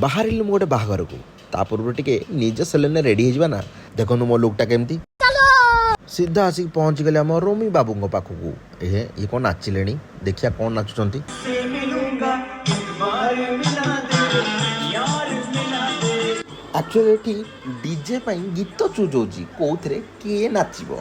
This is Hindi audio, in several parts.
बाहर मु गोटे बाहागर को ता पूर्व टिके निज सेलेन रेडी हो ना देखो मो लुकटा केमती सीधा आसिक पहुंच गले आम रोमी बाबू पाखक ये कौन नाचिले देखिया कौन नाचुंट एक्चुअली एठी डीजे पाई गीत चूज होची कोउथरे के नाचिबो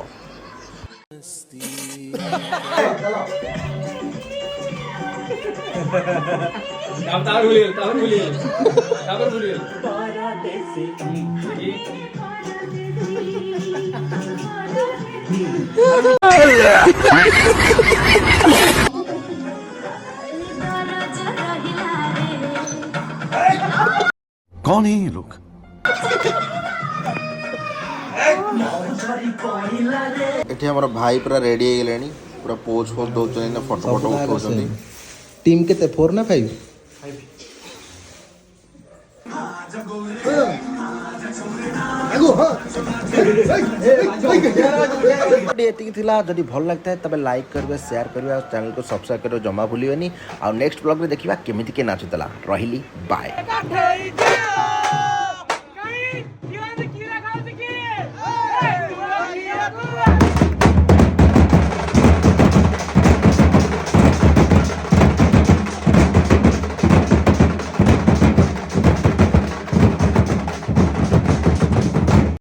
कौन है ये लोग? एठी हमर भाई पूरा रेडी हो गेलेनी पूरा पोज फोज दोचनी ना फोटो फोटो उठाउछनी टीम केते 4 ना 5 एतिक थिला जदि भल लगता है तबे लाइक करबे शेयर करबे और चैनल को सब्सक्राइब करबे जमा भूलिबेनी और नेक्स्ट ब्लॉग में देखिबा केमिति के नाचुतला रहिली बाय।